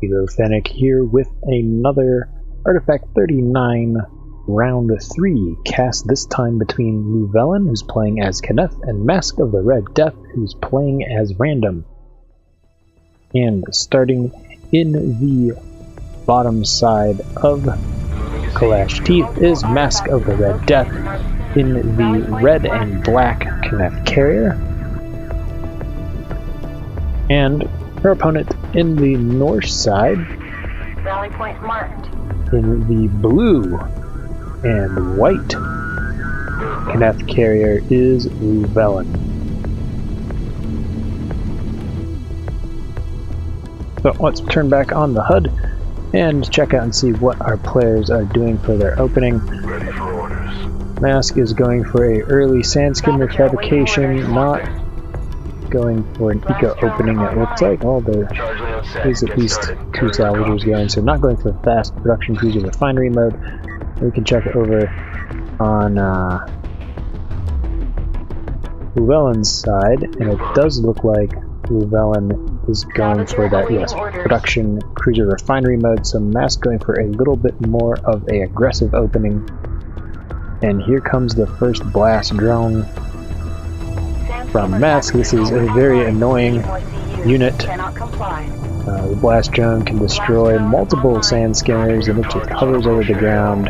Louvellen here with another Artifact 39 Round 3 cast, this time between Louvellen, who's playing as Kenneth, and Masque of the Red Death, who's playing as Random. And starting in the bottom side of Clash Teeth is Masque of the Red Death in the red and black Kenneth carrier. And her opponent in the north side, rally point marked, in the blue and white Kenneth carrier is Louvellen. So let's turn back on the HUD and check out and see what our players are doing for their opening. Ready for orders. Mask is going for a early sand skimmer fabrication, not going for an eco opening, it looks like. Well, there is at least 2 salvagers going, so not going for fast production cruiser refinery mode. We can check it over on Louvellen's side, and it does look like Louvellen is going for that, yes, production cruiser refinery mode, so Masque going for a little bit more of a aggressive opening. And here comes the first blast drone from Masque. This is a very annoying unit. The blast drone can destroy multiple sand skimmers, and it just hovers over the ground.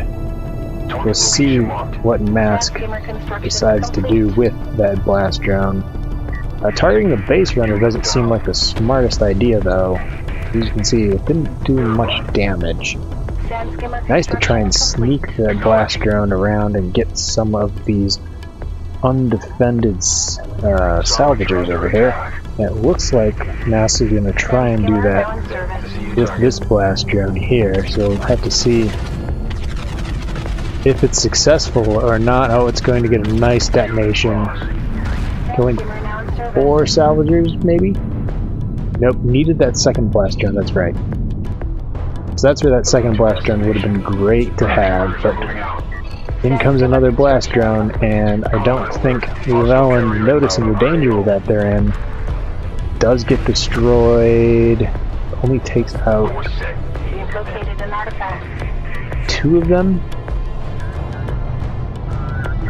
We'll see what Masque decides to do with that blast drone. Targeting the base runner doesn't seem like the smartest idea, though. As you can see, it didn't do much damage. Nice to try and sneak that blast drone around and get some of these undefended salvagers over here. And it looks like Masque is going to try and do that with this blast drone here, so we'll have to see if it's successful or not. Oh, it's going to get a nice detonation. Killing 4 salvagers, maybe? Nope, needed that second blast drone, that's right. So that's where that second blast drone would have been great to have, but in comes another blast drone, and I don't think Louvellen, noticing the danger that they're in, does get destroyed. Only takes out 2 of them.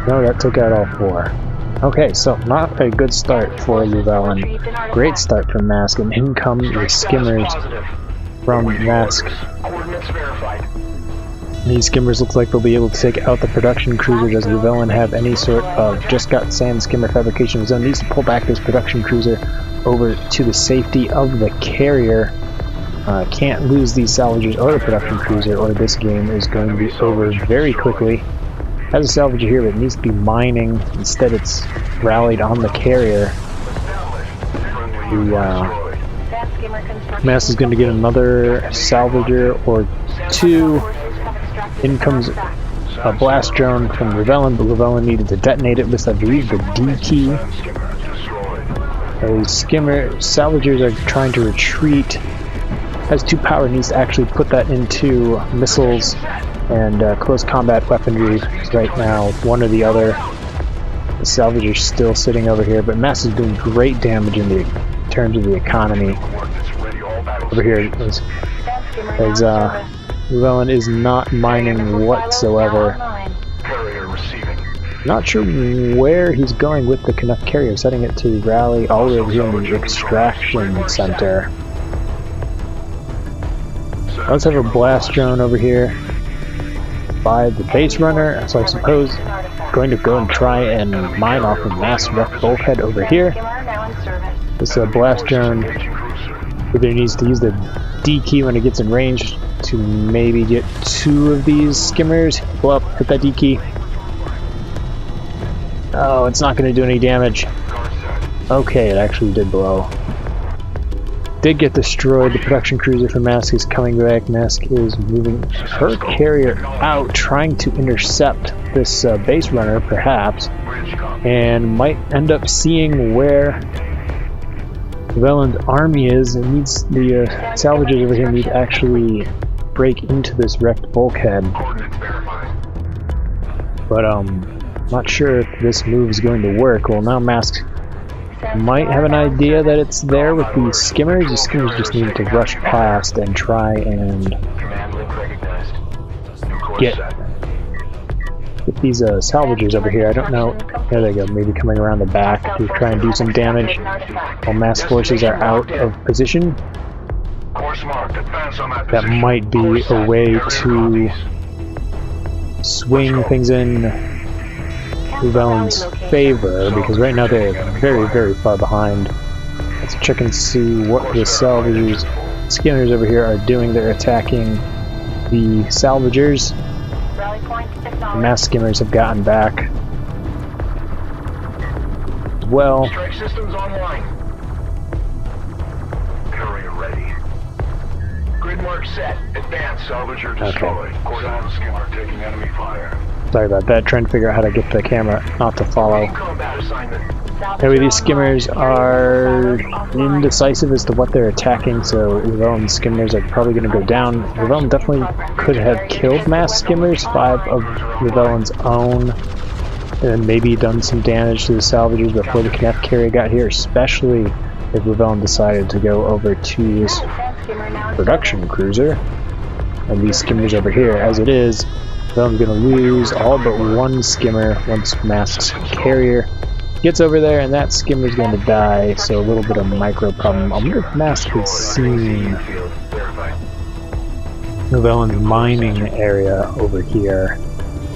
No, that took out all 4. Okay, so not a good start for Louvellen. Great start from Masque, and in come the skimmers from Masque. These skimmers look like they'll be able to take out the production cruiser. Does Louvellen have any sort of just got sand skimmer fabrication zone? Needs to pull back this production cruiser over to the safety of the carrier. Can't lose these salvagers or the production cruiser, or this game is going to be over very quickly. Has a salvager here, but it needs to be mining. Instead, it's rallied on the carrier. The Masque is going to get another salvager or 2. In comes a blast drone from Louvellen, but Louvellen needed to detonate it with, I believe, the D key. Those salvagers are trying to retreat. Has 2 power, needs to actually put that into missiles and close combat weaponry right now, one or the other. The salvager's still sitting over here, but Masque is doing great damage in terms of the economy. Over here, as Louvellen is not mining whatsoever. Not sure where he's going with the Kenneth carrier, setting it to rally all the way over here in the extraction center. Let's have a blast drone over here by the base runner, so I suppose going to go and try and mine off of Masque wrecked bulkhead over here. This blast drone either needs to use the D key when it gets in range to maybe get 2 of these skimmers. Blow up, hit that D key. Oh, it's not going to do any damage. Okay, it actually did blow. Did get destroyed. The production cruiser for Masque is coming back. Masque is moving her carrier out, trying to intercept this base runner, perhaps, and might end up seeing where Louvellen's army is. It needs the salvagers over here need to actually break into this wrecked bulkhead. But not sure if this move is going to work. Well, now Masque Might have an idea that it's there with these skimmers. The skimmers just need to rush past and try and Command link recognized. New course get set. these salvagers over here. I don't know. There they go. Maybe coming around the back to try and do some damage while mass forces are out of position. Course marked. Advance on that That position. might be Course a set. way Carrier to copies. swing things in Louvellen's favor, because right now they're very, very far behind. Let's check and see what the salvagers, skimmers over here are doing. They're attacking the salvagers. Rally point The acknowledged. mass skimmers have gotten back. Well, Strike systems online. Carrier ready. Grid mark set. Advance. Salvager destroyed. Course on skimmer taking enemy fire. sorry about that. Trying to figure out how to get the camera not to follow. Combat assignment. Anyway, these skimmers are indecisive as to what they're attacking, so Louvellen skimmers are probably going to go down. Louvellen definitely could have killed mass skimmers, 5 of Louvellen's own, and maybe done some damage to the salvagers before the Knapp carrier got here, especially if Louvellen decided to go over to his production cruiser. And these skimmers over here, as it is, Louvellen's going to lose all but one skimmer once Masque's carrier gets over there, and that skimmer's going to die, so a little bit of micro problem. I wonder if Masque has seen Louvellen's mining area over here.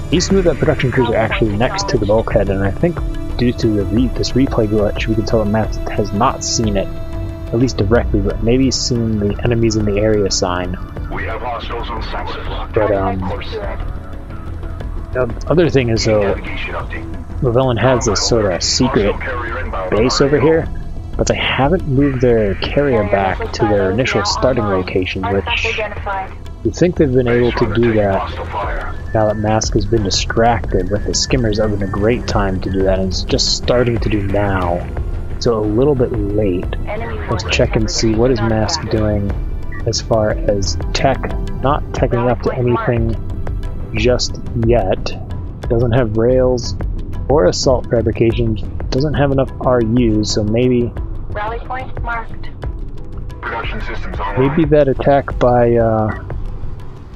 He moved that production cruiser actually next to the bulkhead, and I think due to this replay glitch, we can tell that Masque has not seen it, at least directly, but maybe he's seen the enemies in the area sign. We have hostiles on sensor. But the other thing is, though, Navigation update. Louvellen has this sort of secret Carrier inbound. base over here, but they haven't moved their carrier back to their initial starting location, which you think they've been able to do that Hostile fire. now that Masque has been distracted with the skimmers having a great time to do that, and it's just starting to do now, so a little bit late. Let's check and see what is Masque doing as far as tech. Not teching up to anything just yet. Doesn't have rails or assault fabrication, doesn't have enough RUs, so maybe Rally point marked. Production systems online. maybe that attack by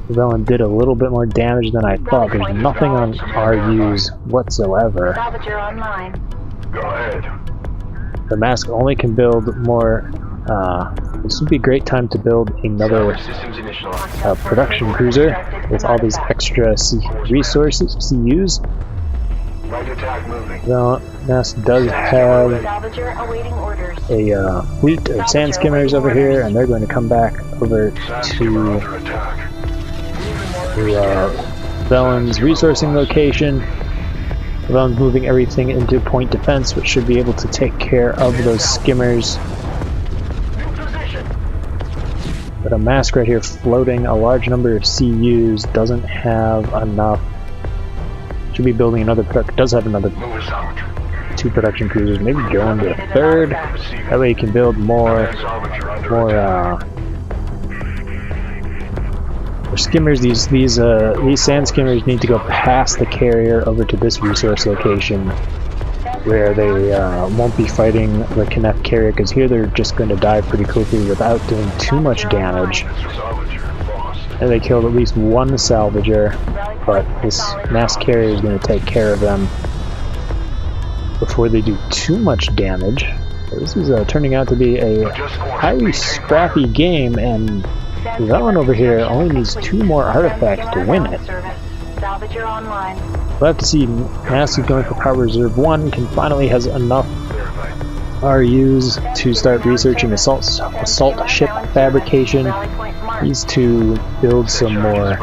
Louvellen did a little bit more damage than I thought. There's nothing on RUs whatsoever. Salvager online. Go ahead. The Masque only can build more. This would be a great time to build another Systems initialized. production cruiser with all these extra resources, CUs. Right attack moving. Well, Masque does have Salvager awaiting orders. a fleet of sand skimmers over here, and they're going to come back over Sand skimmer to under attack. Louvellen's resourcing location. Louvellen's moving everything into point defense, which should be able to take care of those skimmers. New position. But a Masque right here floating a large number of CUs doesn't have enough. Should be building another product. Does have another Move us out. 2 production cruisers. Maybe go into a 3rd. That way you can build more Salvager under more attack. more skimmers. These sand skimmers need to go past the carrier over to this resource location, where they won't be fighting the Knapp carrier, because here they're just going to die pretty quickly without doing too much damage. Salvager lost. And they killed at least one salvager, but this mass carrier is going to take care of them before they do too much damage. So this is turning out to be a highly scrappy game, and Louvellen over here only needs 2 more artifacts to win it. Salvager online. We'll have to see. Masque is going for Power Reserve 1, finally has enough RUs to start researching assault ship fabrication. Rally point marked. Needs to build some more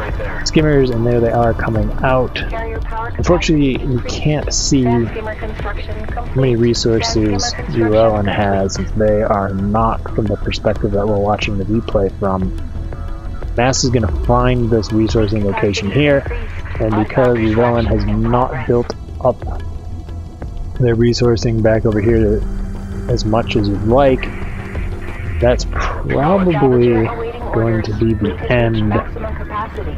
skimmers, and there they are coming out. Carrier power Unfortunately, we can't see how skimmer construction complete. many resources Louvellen has, since they are not from the perspective that we're watching the replay from. Masque is going to find this resourcing location here, and because Louvellen has not built up their resourcing back over here as much as you'd like, that's probably going to be the end Maximum capacity.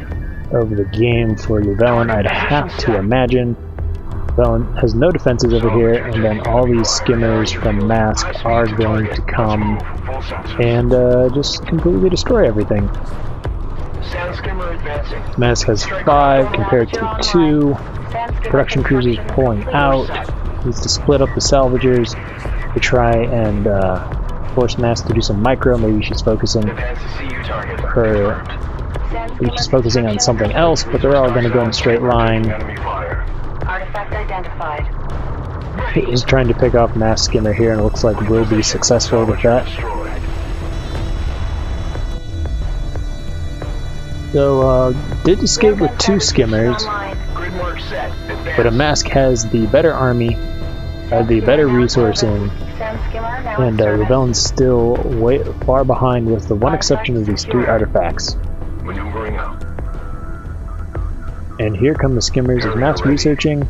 of the game for Louvellen, I'd have to imagine. Louvellen has no defenses over here, and then all these skimmers from Masque are going to come and just completely destroy everything. Sand skimmer advancing. Masque has 5 compared to 2. Production cruisers pulling out. Needs to split up the salvagers to try and force Masque to do some micro. Maybe she's focusing maybe she's focusing on something else, but they're all going to go in a straight line. Artifact identified. He's trying to pick off Masque skimmer here, and it looks like we'll be successful with that. So, did escape with 2 skimmers, but a Masque has the better army, the better resourcing, and Louvellens still way far behind with the one exception of these 3 artifacts. Maneuvering out. And here come the skimmers as Masque researching.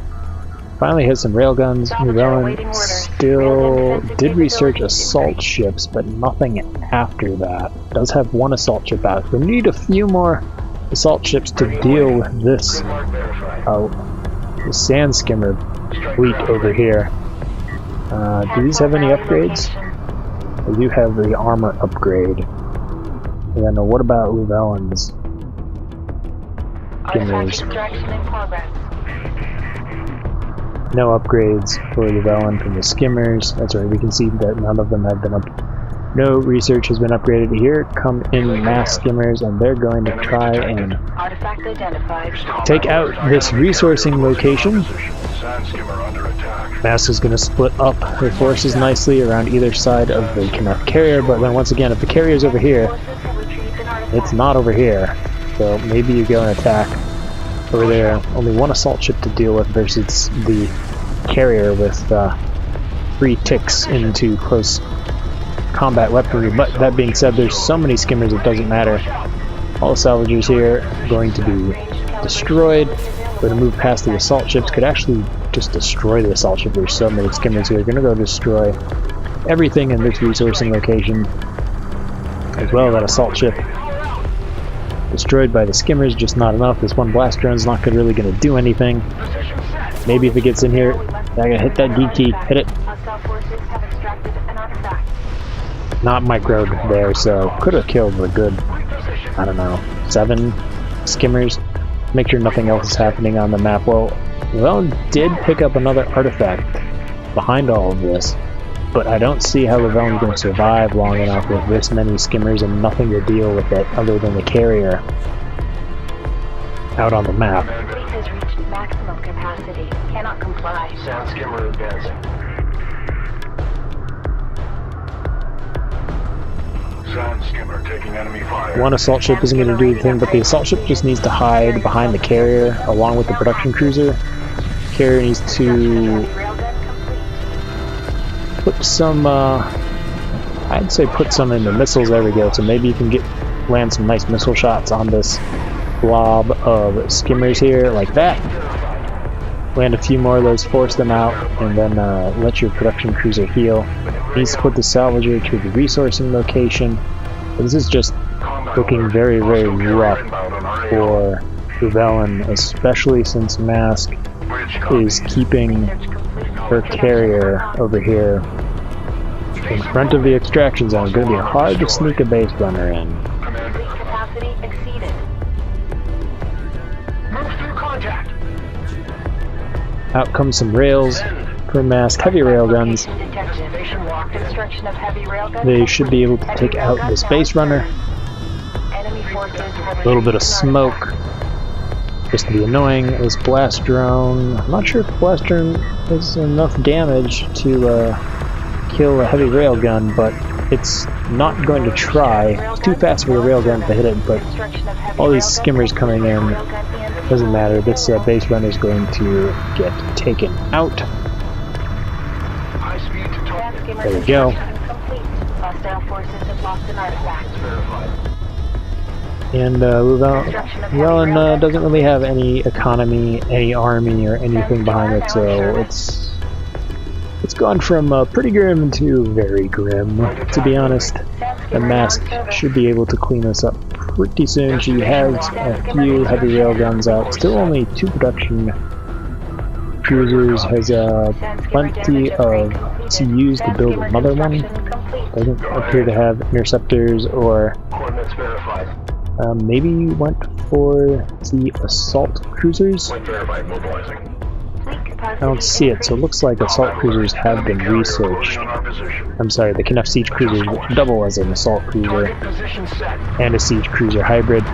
Finally has some railguns. Louvellen still did research assault ships, but nothing after that. Does have 1 assault ship out. We need a few more assault ships to deal with this the sand skimmer fleet over here. Do these have any upgrades? They do have the armor upgrade. And then what about Louvellens? Skimmers. No upgrades for Louvellen from the skimmers. That's right, we can see that none of them have been up. No research has been upgraded. Here come in Masque skimmers, and they're going to try and take out this resourcing location. Masque is going to split up her forces nicely around either side of the Kharak carrier, but then once again, if the carrier's over here, it's not over here. So maybe you go and attack over there. Only 1 assault ship to deal with versus the carrier with 3 ticks into close combat weaponry. But that being said, there's so many skimmers it doesn't matter. All the salvagers here are going to be destroyed. We're going to move past the assault ships. Could actually just destroy the assault ship. There's so many skimmers here. We're going to go destroy everything in this resourcing location. As well, that assault ship destroyed by the skimmers, just not enough. This 1 blast drone's not really going to do anything. Maybe if it gets in here, I gotta hit that D key. Hit it. Not microed there, so could have killed a good, I don't know, 7 skimmers. Make sure nothing else is happening on the map. Well, Louvellen did pick up another artifact behind all of this, but I don't see how Louvellen is going to survive long enough with this many skimmers and nothing to deal with it other than the carrier out on the map. Fleet has reached maximum capacity. Cannot comply. Sand skimmer advancing. Sand skimmer taking enemy fire. 1 assault ship isn't going to do anything, but the assault ship just needs to hide behind the carrier along with the production cruiser. Carrier needs to put some, I'd say put some in the missiles. There we go. So maybe you can land some nice missile shots on this blob of skimmers here, like that. Land a few more of those, force them out, and then let your production cruiser heal. Needs to put the salvager to the resourcing location. This is just looking very, very rough for Louvellen, especially since Masque is keeping her carrier over here in front of the extraction zone. It's going to be hard to sneak a base runner in. Capacity exceeded. Move through contact. Out comes some rails for Masque, heavy railguns. Construction of heavy railguns. They should be able to take out the space runner. Enemy forces A little bit of smoke, just to be annoying. This blast drone, I'm not sure if blast drone does enough damage to kill a heavy railgun, but it's not going to try. It's too fast for the railgun to hit it, but all these skimmers coming in, doesn't matter. This base runner is going to get taken out. High speed to target. There we go. Hostile forces have lost an artifact. And Louvellen doesn't really have any economy, any army, or anything behind it, so it's gone from pretty grim to very grim, to be honest. The Masque should be able to clean this up pretty soon. She has a few heavy railguns out, still only 2 production cruisers has plenty of CUs to build a mother one. Doesn't appear to have interceptors or Coordinates verified. maybe went for the assault cruisers. Point verified. Mobilizing. I don't see it, so it looks like assault cruisers have been researched. On our position. I'm sorry, they can have siege cruisers double as an assault cruiser Target position set. and a siege cruiser hybrid,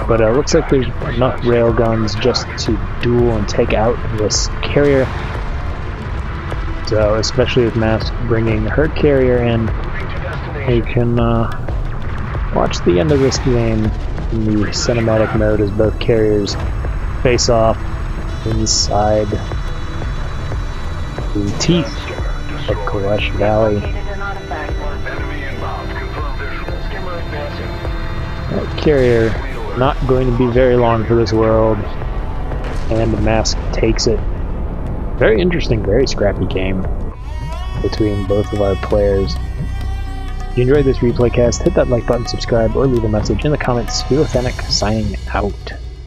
but it looks like there's enough railguns just to duel and take out this carrier. So, especially with Masque bringing her carrier in, you can watch the end of this game in the cinematic mode as both carriers face off inside the teeth of Kharak Valley. Enemy inbound. Confirmed visual. Skimmer advancing. That carrier not going to be very long for this world, and Masque takes it. Very interesting, very scrappy game between both of our players. If you enjoyed this replay cast, hit that like button, subscribe, or leave a message in the comments. Authentic signing out.